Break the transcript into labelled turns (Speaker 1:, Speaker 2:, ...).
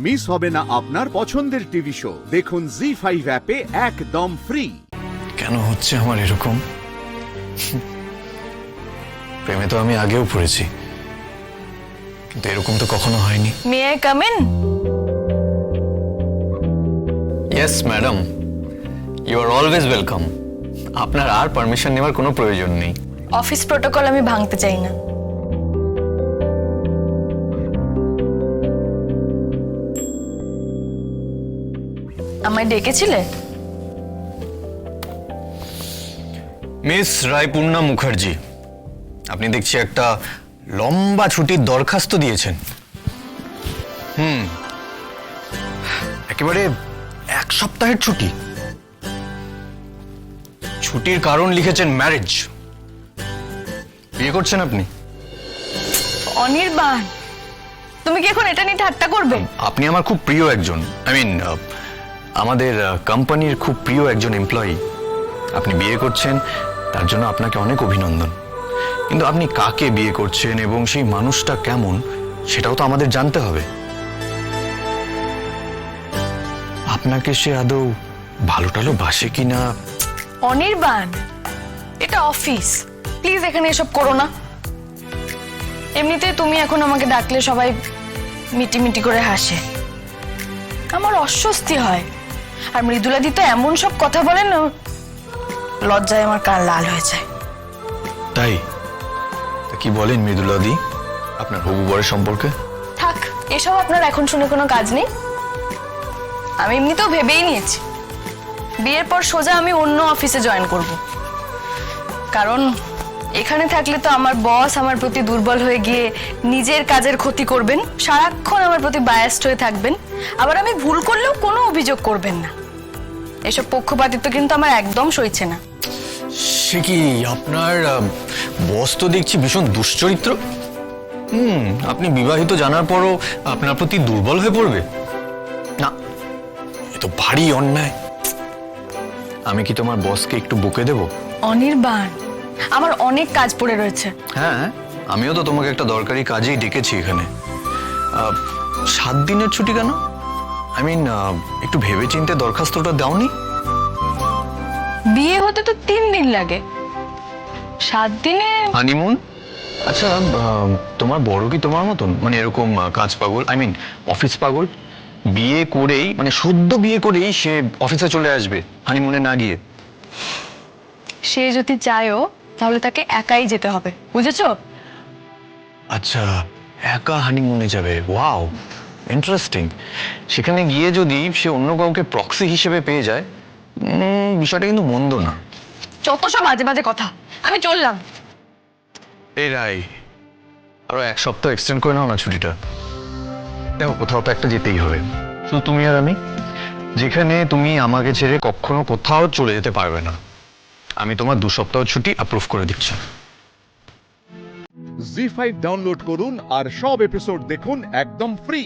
Speaker 1: Miss হবে না আপনার পছন্দের টিভি শো। দেখুন জি5 অ্যাপে একদম ফ্রি।
Speaker 2: কেন হচ্ছে আমার এরকম? প্রেমে তো আমি আগেও পড়েছি, কিন্তু এরকম তো কখনো হয়নি।
Speaker 3: May I come in?
Speaker 2: Yes madam, you are always welcome. আপনার আর পারমিশন নেওয়ার কোনো প্রয়োজন নেই।
Speaker 3: অফিস প্রোটোকল আমি ভাঙতে চাই না। আমায় ডেকেছিলে?
Speaker 2: মিস রায়পূর্ণা মুখার্জি, আপনি দেখছি একটা লম্বা ছুটির দরখাস্ত দিয়েছেন। একেবারে 1 সপ্তাহের ছুটি। ছুটির কারণ লিখেছেন ম্যারেজ। বিয়ে করছেন আপনি?
Speaker 3: অনির্বাণ, তুমি কি এখন এটা নিয়ে ঠাট্টা করবে?
Speaker 2: আপনি আমার খুব প্রিয় একজন, আমাদের কোম্পানির খুব প্রিয় একজন এমপ্লয়ি। আপনি বিয়ে করছেন, তার জন্য আপনাকে অনেক অভিনন্দন। কিন্তু আপনি কাকে বিয়ে করছেন এবং সেই মানুষটা কেমন, সেটাও তো আমাদের জানতে হবে। আপনাকে সে আদৌ ভালো টালো বাসে কিনা?
Speaker 3: অনির্বাণ, এটা অফিস, প্লিজ এখানে এসব করো না। এমনিতে তুমি এখন আমাকে ডাকলে সবাই মিটি মিটি করে হাসে, আমার অস্বস্তি হয়। আর মৃদুলাদি তো এমন সব কথা বলেন না, লজ্জায় আমার কান লাল হয়ে যায়।
Speaker 2: তাই? তা কি বলেন মৃদুলাদি আপনার হবু বরের সম্পর্কে?
Speaker 3: থাক, এসব আপনার এখন শুনে কোনো কাজ নেই। আমি এমনিতেও ভেবেই নিয়েছি বিয়ের পর সোজা আমি অন্য অফিসে জয়েন করব। কারণ এখানে থাকলে তো আমার বস আমার প্রতি দুর্বল হয়ে গিয়ে নিজের কাজের ক্ষতি করবেন, সারাক্ষণ আমার প্রতি বায়াসড হয়ে থাকবেন, আবার আমি ভুল করলেও কোনো অভিযোগ করবেন না। এসব পক্ষপাতিত্ব কিন্তু আমার একদম সইছে না।
Speaker 2: সে কি, আপনার বস তো দেখছি ভীষণ দুশ্চরিত্র। আপনি বিবাহিত জানার পরও আপনার প্রতি দুর্বল হয়ে পড়বে না, এ তো ভারী অন্যায়। আমি কি তোমার বসকে একটু বকে দেব?
Speaker 3: অনির্বাণ, আমার অনেক কাজ পড়ে রয়েছে।
Speaker 2: হ্যাঁ, আমিও তো তোমাকে একটা দরকারি কাজেই ডেকেছি এখানে। 7 দিনের ছুটি কেন? একটু ভেবেচিন্তে দরখাস্তটা দাওনি?
Speaker 3: বিয়ে হতে তো 3 দিন লাগে, 7 দিনে?
Speaker 2: হানিমুন? আচ্ছা, তোমার বড় কি তোমার মতন, এরকম কাজ পাগল, অফিস পাগল? বিয়ে করেই, সদ্য বিয়ে করেই সে অফিসে চলে আসবে হানিমুনে না গিয়ে?
Speaker 3: সে যদি চায়ও তাহলে তাকে একাই যেতে হবে, বুঝেছো?
Speaker 2: আচ্ছা, একা হানিমুনে যাবে? Wow, interesting. সেখানে গিয়ে যদি সে অন্য কাউকে প্রক্সি হিসেবে পেয়ে যায়, বিষয়টা কিন্তু মন্দ না।
Speaker 3: যত সব বাজে বাজে কথা, আমি চললাম।
Speaker 2: এই রাই, আরো 1 সপ্তাহ এক্সটেন্ড করে নাও না ছুটিটা। দেখো, কোথাও তো একটা যেতেই হবে, শুধু তুমি আর আমি। যেখানে তুমি আমাকে ছেড়ে কখনো কোথাও চলে যেতে পারবে না। আমি তোমার 2 সপ্তাহ ছুটি অ্যাপ্রুভ করে দিচ্ছি।
Speaker 1: জি5 ডাউনলোড করুন আর সব এপিসোড দেখুন একদম ফ্রি।